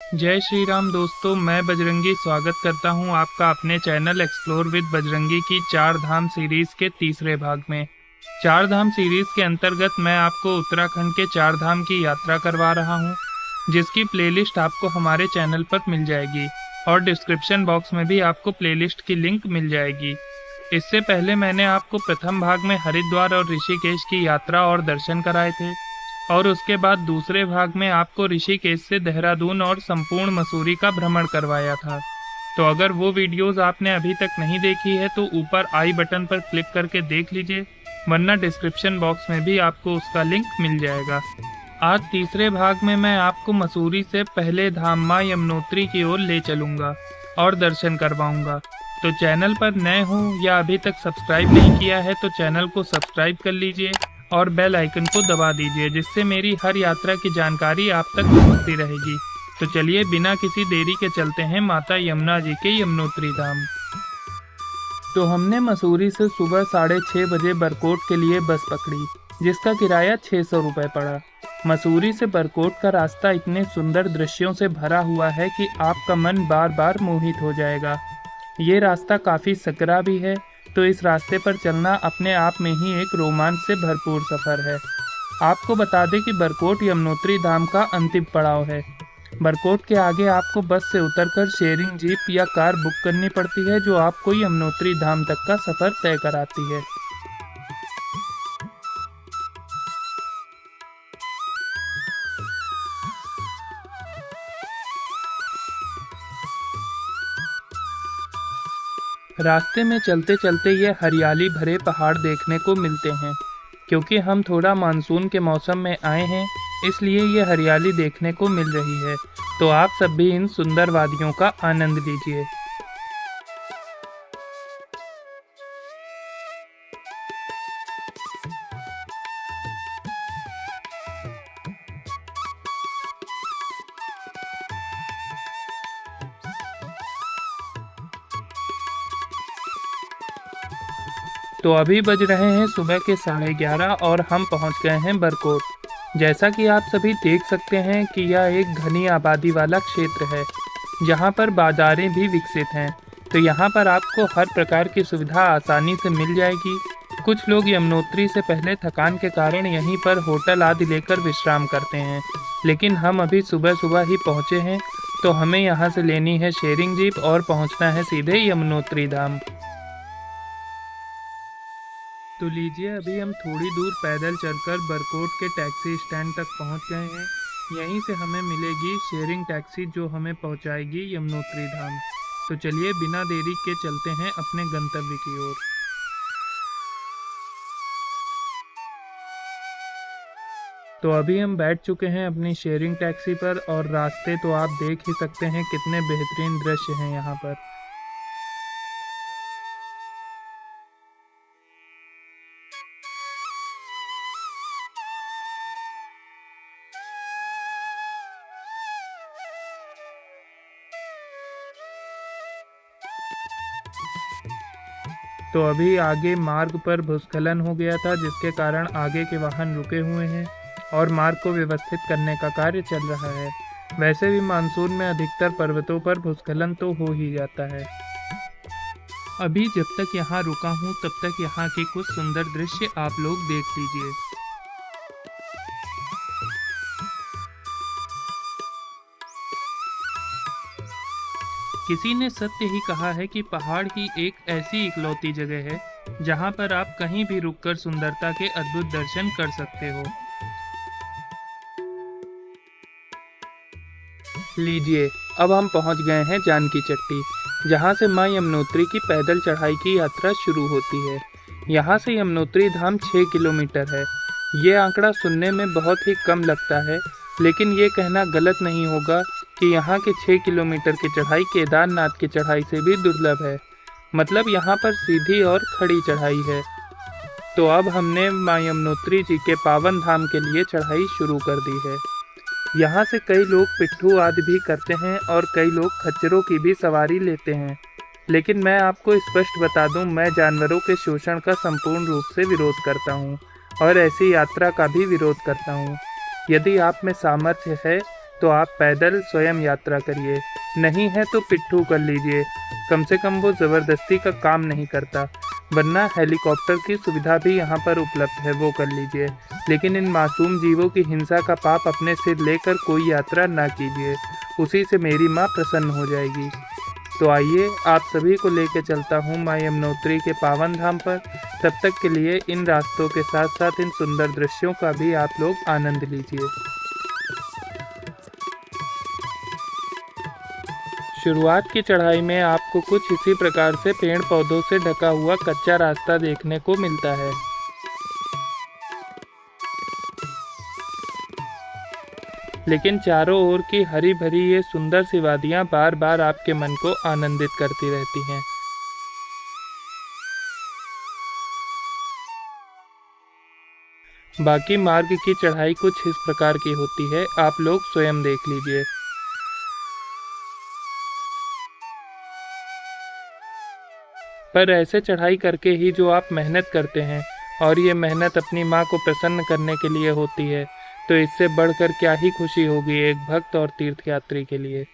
जय श्री राम दोस्तों, मैं बजरंगी स्वागत करता हूं आपका अपने चैनल एक्सप्लोर विद बजरंगी की चार धाम सीरीज के तीसरे भाग में। चार धाम सीरीज के अंतर्गत मैं आपको उत्तराखंड के चार धाम की यात्रा करवा रहा हूं, जिसकी प्लेलिस्ट आपको हमारे चैनल पर मिल जाएगी और डिस्क्रिप्शन बॉक्स में भी आपको प्लेलिस्ट की लिंक मिल जाएगी। इससे पहले मैंने आपको प्रथम भाग में हरिद्वार और ऋषिकेश की यात्रा और दर्शन कराए थे और उसके बाद दूसरे भाग में आपको ऋषिकेश से देहरादून और संपूर्ण मसूरी का भ्रमण करवाया था। तो अगर वो वीडियोस आपने अभी तक नहीं देखी है तो ऊपर आई बटन पर क्लिक करके देख लीजिए, वरना डिस्क्रिप्शन बॉक्स में भी आपको उसका लिंक मिल जाएगा। आज तीसरे भाग में मैं आपको मसूरी से पहले धाम माँ यमुनोत्री की ओर ले चलूँगा और दर्शन करवाऊँगा। तो चैनल पर नए हों या अभी तक सब्सक्राइब नहीं किया है तो चैनल को सब्सक्राइब कर लीजिए और बेल आइकन को दबा दीजिए, जिससे मेरी हर यात्रा की जानकारी आप तक पहुंचती रहेगी। तो चलिए बिना किसी देरी के चलते हैं माता यमुना जी के यमुनोत्री धाम। तो हमने मसूरी से सुबह 6:30 बजे बरकोट के लिए बस पकड़ी, जिसका किराया 600 रुपये पड़ा। मसूरी से बरकोट का रास्ता इतने सुंदर दृश्यों से भरा हुआ है कि आपका मन बार बार मोहित हो जाएगा। ये रास्ता काफ़ी सकरा भी है, तो इस रास्ते पर चलना अपने आप में ही एक रोमांच से भरपूर सफ़र है। आपको बता दें कि बरकोट यमुनोत्री धाम का अंतिम पड़ाव है। बरकोट के आगे आपको बस से उतरकर शेयरिंग जीप या कार बुक करनी पड़ती है, जो आपको यमुनोत्री धाम तक का सफ़र तय कराती है। रास्ते में चलते चलते ये हरियाली भरे पहाड़ देखने को मिलते हैं। क्योंकि हम थोड़ा मानसून के मौसम में आए हैं, इसलिए ये हरियाली देखने को मिल रही है। तो आप सब भी इन सुंदर वादियों का आनंद लीजिए। तो अभी बज रहे हैं सुबह के 11:30 और हम पहुंच गए हैं बरकोट। जैसा कि आप सभी देख सकते हैं कि यह एक घनी आबादी वाला क्षेत्र है, जहां पर बाजारें भी विकसित हैं। तो यहां पर आपको हर प्रकार की सुविधा आसानी से मिल जाएगी। कुछ लोग यमुनोत्री से पहले थकान के कारण यहीं पर होटल आदि लेकर विश्राम करते हैं, लेकिन हम अभी सुबह सुबह ही पहुंचे हैं, तो हमें यहाँ से लेनी है शेयरिंग जीप और पहुँचना है सीधे यमुनोत्री धाम। तो लीजिए, अभी हम थोड़ी दूर पैदल चलकर बरकोट के टैक्सी स्टैंड तक पहुंच गए हैं। यहीं से हमें मिलेगी शेयरिंग टैक्सी, जो हमें पहुंचाएगी यमुनोत्री धाम। तो चलिए बिना देरी के चलते हैं अपने गंतव्य की ओर। तो अभी हम बैठ चुके हैं अपनी शेयरिंग टैक्सी पर और रास्ते तो आप देख ही सकते हैं कितने बेहतरीन दृश्य हैं यहाँ पर। तो अभी आगे मार्ग पर भूस्खलन हो गया था, जिसके कारण आगे के वाहन रुके हुए हैं और मार्ग को व्यवस्थित करने का कार्य चल रहा है। वैसे भी मानसून में अधिकतर पर्वतों पर भूस्खलन तो हो ही जाता है। अभी जब तक यहाँ रुका हूँ तब तक यहाँ के कुछ सुंदर दृश्य आप लोग देख लीजिए। किसी ने सत्य ही कहा है कि पहाड़ ही एक ऐसी इकलौती जगह है जहां पर आप कहीं भी रुककर सुंदरता के अद्भुत दर्शन कर सकते हो। लीजिए, अब हम पहुंच गए हैं जानकी चट्टी, जहां से मां यमुनोत्री की पैदल चढ़ाई की यात्रा शुरू होती है। यहां से यमुनोत्री धाम 6 किलोमीटर है। ये आंकड़ा सुनने में बहुत ही कम लगता है, लेकिन ये कहना गलत नहीं होगा कि यहाँ के 6 किलोमीटर की चढ़ाई केदारनाथ की चढ़ाई से भी दुर्लभ है। मतलब यहाँ पर सीधी और खड़ी चढ़ाई है। तो अब हमने मां यमुनोत्री जी के पावन धाम के लिए चढ़ाई शुरू कर दी है। यहाँ से कई लोग पिट्ठू आदि भी करते हैं और कई लोग खच्चरों की भी सवारी लेते हैं। लेकिन मैं आपको स्पष्ट बता दूं, मैं जानवरों के शोषण का संपूर्ण रूप से विरोध करता हूँ और ऐसी यात्रा का भी विरोध करता हूँ। यदि आप में सामर्थ्य है तो आप पैदल स्वयं यात्रा करिए, नहीं है तो पिट्ठू कर लीजिए। कम से कम वो ज़बरदस्ती का काम नहीं करता। वरना हेलीकॉप्टर की सुविधा भी यहाँ पर उपलब्ध है, वो कर लीजिए। लेकिन इन मासूम जीवों की हिंसा का पाप अपने सिर लेकर कोई यात्रा ना कीजिए, उसी से मेरी माँ प्रसन्न हो जाएगी। तो आइए आप सभी को लेकर चलता हूँ माँ यमुनोत्री के पावन धाम पर। तब तक के लिए इन रास्तों के साथ साथ इन सुंदर दृश्यों का भी आप लोग आनंद लीजिए। शुरुआत की चढ़ाई में आपको कुछ इसी प्रकार से पेड़ पौधों से ढका हुआ कच्चा रास्ता देखने को मिलता है। लेकिन चारों ओर की हरी भरी ये सुंदर सी वादियां बार बार आपके मन को आनंदित करती रहती हैं। बाकी मार्ग की चढ़ाई कुछ इस प्रकार की होती है, आप लोग स्वयं देख लीजिए। पर ऐसे चढ़ाई करके ही जो आप मेहनत करते हैं, और ये मेहनत अपनी माँ को प्रसन्न करने के लिए होती है, तो इससे बढ़कर क्या ही खुशी होगी एक भक्त और तीर्थयात्री के लिए।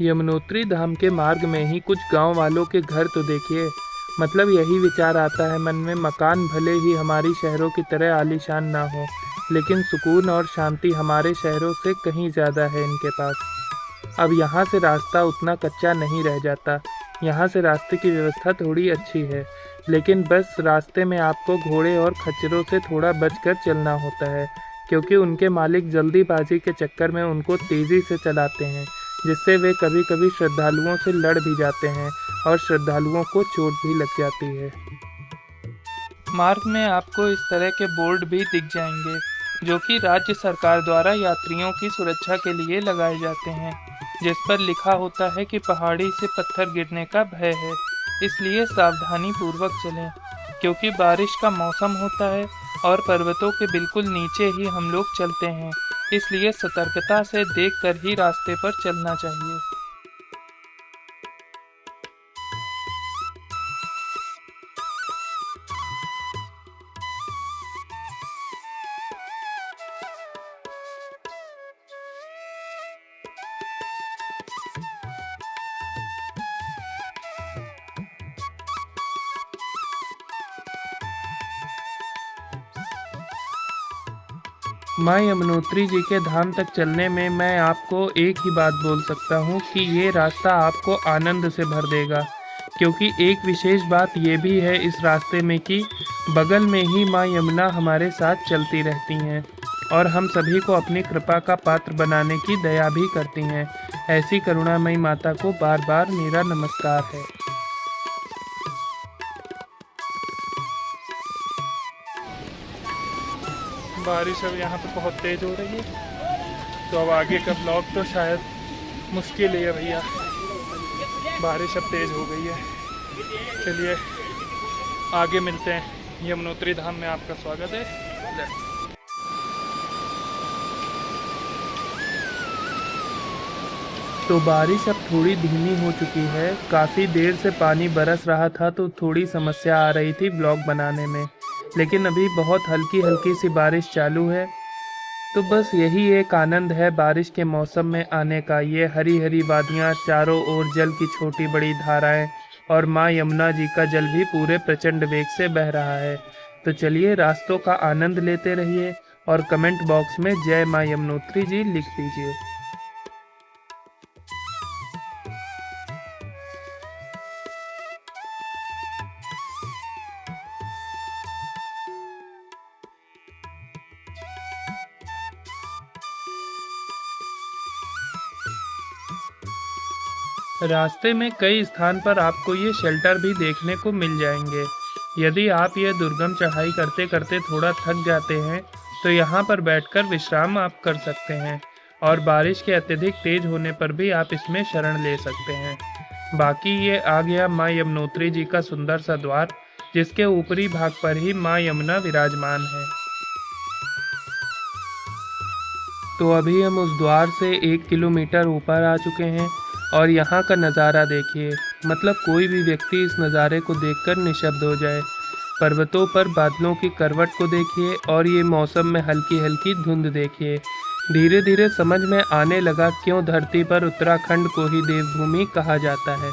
यमुनोत्री धाम के मार्ग में ही कुछ गांव वालों के घर तो देखिए। मतलब यही विचार आता है मन में, मकान भले ही हमारी शहरों की तरह आलीशान ना हो, लेकिन सुकून और शांति हमारे शहरों से कहीं ज़्यादा है इनके पास। अब यहाँ से रास्ता उतना कच्चा नहीं रह जाता। यहाँ से रास्ते की व्यवस्था थोड़ी अच्छी है, लेकिन बस रास्ते में आपको घोड़े और खच्चरों से थोड़ा बचकर चलना होता है, क्योंकि उनके मालिक जल्दीबाजी के चक्कर में उनको तेज़ी से चलाते हैं, जिससे वे कभी कभी श्रद्धालुओं से लड़ भी जाते हैं और श्रद्धालुओं को चोट भी लग जाती है। मार्ग में आपको इस तरह के बोर्ड भी दिख जाएंगे, जो कि राज्य सरकार द्वारा यात्रियों की सुरक्षा के लिए लगाए जाते हैं, जिस पर लिखा होता है कि पहाड़ी से पत्थर गिरने का भय है, इसलिए सावधानी पूर्वक चलें। क्योंकि बारिश का मौसम होता है और पर्वतों के बिल्कुल नीचे ही हम लोग चलते हैं, इसलिए सतर्कता से देखकर ही रास्ते पर चलना चाहिए। माँ यमुनोत्री जी के धाम तक चलने में मैं आपको एक ही बात बोल सकता हूँ कि ये रास्ता आपको आनंद से भर देगा। क्योंकि एक विशेष बात ये भी है इस रास्ते में कि बगल में ही माँ यमुना हमारे साथ चलती रहती हैं और हम सभी को अपनी कृपा का पात्र बनाने की दया भी करती हैं। ऐसी करुणामयी माता को बार बार मेरा नमस्कार है। बारिश अब यहाँ पे बहुत तेज़ हो रही है, तो अब आगे का ब्लॉग तो शायद मुश्किल ही है भैया। बारिश अब तेज़ हो गई है। चलिए आगे मिलते हैं। यमुनोत्री धाम में आपका स्वागत है। तो बारिश अब थोड़ी धीमी हो चुकी है। काफ़ी देर से पानी बरस रहा था, तो थोड़ी समस्या आ रही थी ब्लॉग बनाने में, लेकिन अभी बहुत हल्की हल्की सी बारिश चालू है। तो बस यही एक आनंद है बारिश के मौसम में आने का। ये हरी हरी वादियाँ, चारों ओर जल की छोटी बड़ी धाराएं, और माँ यमुना जी का जल भी पूरे प्रचंड वेग से बह रहा है। तो चलिए रास्तों का आनंद लेते रहिए और कमेंट बॉक्स में जय माँ यमुनोत्री जी लिख दीजिए। रास्ते में कई स्थान पर आपको ये शेल्टर भी देखने को मिल जाएंगे। यदि आप ये दुर्गम चढ़ाई करते करते थोड़ा थक जाते हैं, तो यहाँ पर बैठकर विश्राम आप कर सकते हैं, और बारिश के अत्यधिक तेज होने पर भी आप इसमें शरण ले सकते हैं। बाकी ये आ गया माँ यमुनोत्री जी का सुंदर सा द्वार, जिसके ऊपरी भाग पर ही माँ यमुना विराजमान है। तो अभी हम उस द्वार से 1 किलोमीटर ऊपर आ चुके हैं और यहाँ का नज़ारा देखिए, मतलब कोई भी व्यक्ति इस नज़ारे को देखकर निशब्द हो जाए। पर्वतों पर बादलों की करवट को देखिए और ये मौसम में हल्की हल्की धुंध देखिए। धीरे धीरे समझ में आने लगा क्यों धरती पर उत्तराखंड को ही देवभूमि कहा जाता है।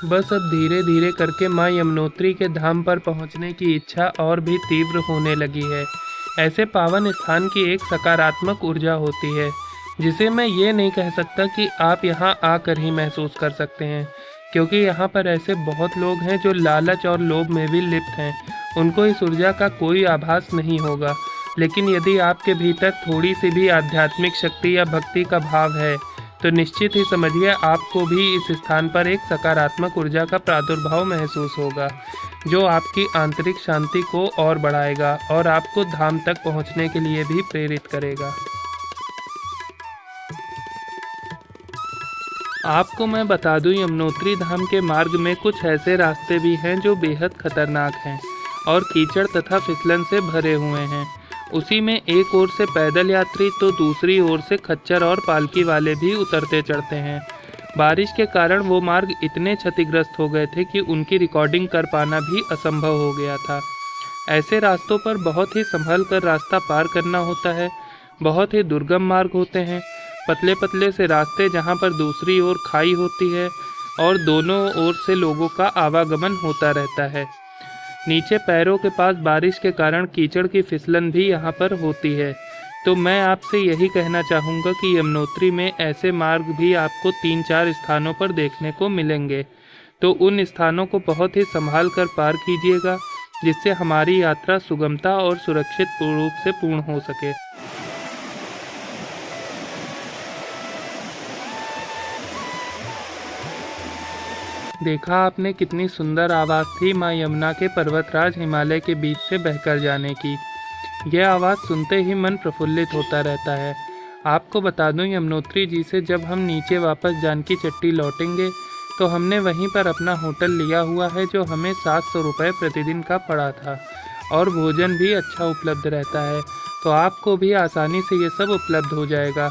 बस अब धीरे धीरे करके माँ यमुनोत्री के धाम पर पहुँचने की इच्छा और भी तीव्र होने लगी है। ऐसे पावन स्थान की एक सकारात्मक ऊर्जा होती है, जिसे मैं ये नहीं कह सकता कि आप यहाँ आकर ही महसूस कर सकते हैं, क्योंकि यहाँ पर ऐसे बहुत लोग हैं जो लालच और लोभ में भी लिप्त हैं। उनको इस ऊर्जा का कोई आभास नहीं होगा, लेकिन यदि आपके भीतर थोड़ी सी भी आध्यात्मिक शक्ति या भक्ति का भाव है तो निश्चित ही समझिए आपको भी इस स्थान पर एक सकारात्मक ऊर्जा का प्रादुर्भाव महसूस होगा, जो आपकी आंतरिक शांति को और बढ़ाएगा और आपको धाम तक पहुंचने के लिए भी प्रेरित करेगा। आपको मैं बता दूं, यमुनोत्री धाम के मार्ग में कुछ ऐसे रास्ते भी हैं जो बेहद खतरनाक हैं और कीचड़ तथा फिसलन से भरे हुए हैं। उसी में एक ओर से पैदल यात्री तो दूसरी ओर से खच्चर और पालकी वाले भी उतरते चढ़ते हैं। बारिश के कारण वो मार्ग इतने क्षतिग्रस्त हो गए थे कि उनकी रिकॉर्डिंग कर पाना भी असंभव हो गया था। ऐसे रास्तों पर बहुत ही संभल कर रास्ता पार करना होता है। बहुत ही दुर्गम मार्ग होते हैं, पतले पतले से रास्ते जहाँ पर दूसरी ओर खाई होती है और दोनों ओर से लोगों का आवागमन होता रहता है। नीचे पैरों के पास बारिश के कारण कीचड़ की फिसलन भी यहाँ पर होती है। तो मैं आपसे यही कहना चाहूँगा कि यमुनोत्री में ऐसे मार्ग भी आपको 3-4 स्थानों पर देखने को मिलेंगे, तो उन स्थानों को बहुत ही संभाल कर पार कीजिएगा, जिससे हमारी यात्रा सुगमता और सुरक्षित रूप से पूर्ण हो सके। देखा आपने कितनी सुंदर आवाज़ थी माँ यमुना के पर्वतराज हिमालय के बीच से बहकर जाने की। यह आवाज़ सुनते ही मन प्रफुल्लित होता रहता है। आपको बता दूं, यमुनोत्री जी से जब हम नीचे वापस जानकी चट्टी लौटेंगे तो हमने वहीं पर अपना होटल लिया हुआ है, जो हमें 700 रुपये प्रतिदिन का पड़ा था और भोजन भी अच्छा उपलब्ध रहता है, तो आपको भी आसानी से ये सब उपलब्ध हो जाएगा।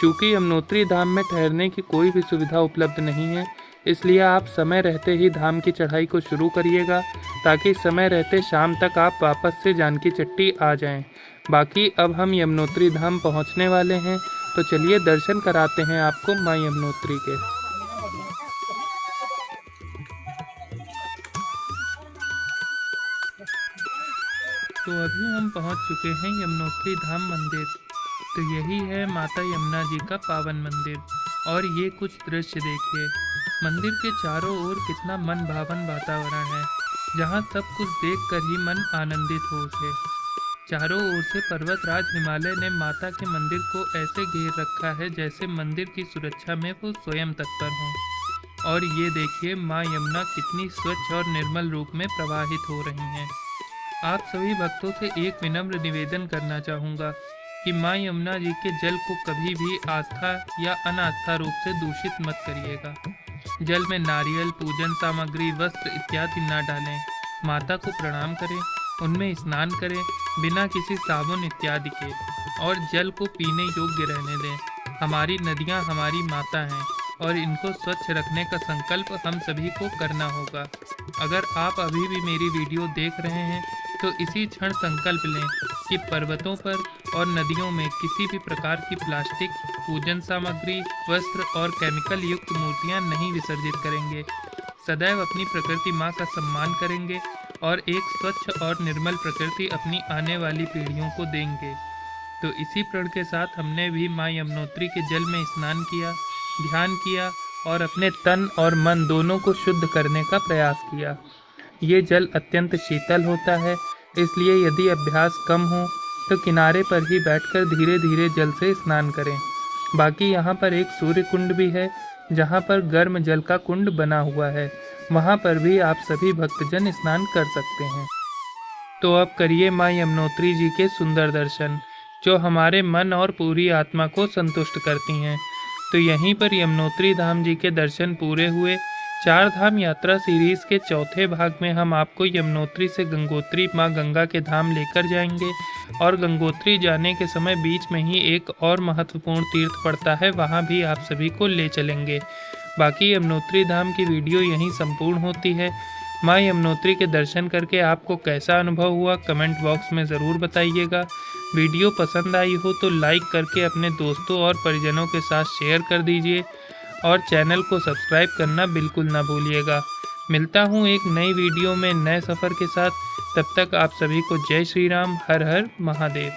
चूँकि यमुनोत्री धाम में ठहरने की कोई भी सुविधा उपलब्ध नहीं है, इसलिए आप समय रहते ही धाम की चढ़ाई को शुरू करिएगा, ताकि समय रहते शाम तक आप वापस से जानकी चट्टी आ जाएं। बाकी अब हम यमुनोत्री धाम पहुंचने वाले हैं, तो चलिए दर्शन कराते हैं आपको माँ यमुनोत्री के। तो अभी हम पहुंच चुके हैं यमुनोत्री धाम मंदिर। तो यही है माता यमुना जी का पावन मंदिर और ये कुछ दृश्य देखिए। मंदिर के चारों ओर कितना मन भावन वातावरण है, जहाँ सब कुछ देखकर ही मन आनंदित हो उठे। चारों ओर से पर्वतराज हिमालय ने माता के मंदिर को ऐसे घेर रखा है जैसे मंदिर की सुरक्षा में वो स्वयं तत्पर हों। और ये देखिए माँ यमुना कितनी स्वच्छ और निर्मल रूप में प्रवाहित हो रही हैं। आप सभी भक्तों से एक विनम्र निवेदन करना चाहूँगा कि माँ यमुना जी के जल को कभी भी आस्था या अनास्था रूप से दूषित मत करिएगा। जल में नारियल, पूजन सामग्री, वस्त्र इत्यादि न डालें। माता को प्रणाम करें, उनमें स्नान करें बिना किसी साबुन इत्यादि के, और जल को पीने योग्य रहने दें। हमारी नदियाँ हमारी माता हैं और इनको स्वच्छ रखने का संकल्प हम सभी को करना होगा। अगर आप अभी भी मेरी वीडियो देख रहे हैं तो इसी क्षण संकल्प लें कि पर्वतों पर और नदियों में किसी भी प्रकार की प्लास्टिक, पूजन सामग्री, वस्त्र और केमिकल युक्त मूर्तियां नहीं विसर्जित करेंगे। सदैव अपनी प्रकृति माँ का सम्मान करेंगे और एक स्वच्छ और निर्मल प्रकृति अपनी आने वाली पीढ़ियों को देंगे। तो इसी प्रण के साथ हमने भी माँ यमुनोत्री के जल में स्नान किया, ध्यान किया और अपने तन और मन दोनों को शुद्ध करने का प्रयास किया। ये जल अत्यंत शीतल होता है, इसलिए यदि अभ्यास कम हो तो किनारे पर ही बैठकर धीरे धीरे जल से स्नान करें। बाकी यहाँ पर एक सूर्य कुंड भी है, जहाँ पर गर्म जल का कुंड बना हुआ है, वहाँ पर भी आप सभी भक्तजन स्नान कर सकते हैं। तो अब करिए माँ यमुनोत्री जी के सुंदर दर्शन। जो हमारे मन और पूरी आत्मा को संतुष्ट करती हैं। तो यहीं पर यमुनोत्री धाम जी के दर्शन पूरे हुए। चार धाम यात्रा सीरीज के चौथे भाग में हम आपको यमुनोत्री से गंगोत्री माँ गंगा के धाम लेकर जाएंगे और गंगोत्री जाने के समय बीच में ही एक और महत्वपूर्ण तीर्थ पड़ता है, वहाँ भी आप सभी को ले चलेंगे। बाकी यमुनोत्री धाम की वीडियो यहीं संपूर्ण होती है। माँ यमुनोत्री के दर्शन करके आपको कैसा अनुभव हुआ कमेंट बॉक्स में ज़रूर बताइएगा। वीडियो पसंद आई हो तो लाइक करके अपने दोस्तों और परिजनों के साथ शेयर कर दीजिए और चैनल को सब्सक्राइब करना बिल्कुल ना भूलिएगा। मिलता हूँ एक नई वीडियो में नए सफ़र के साथ। तब तक आप सभी को जय श्री राम, हर हर महादेव।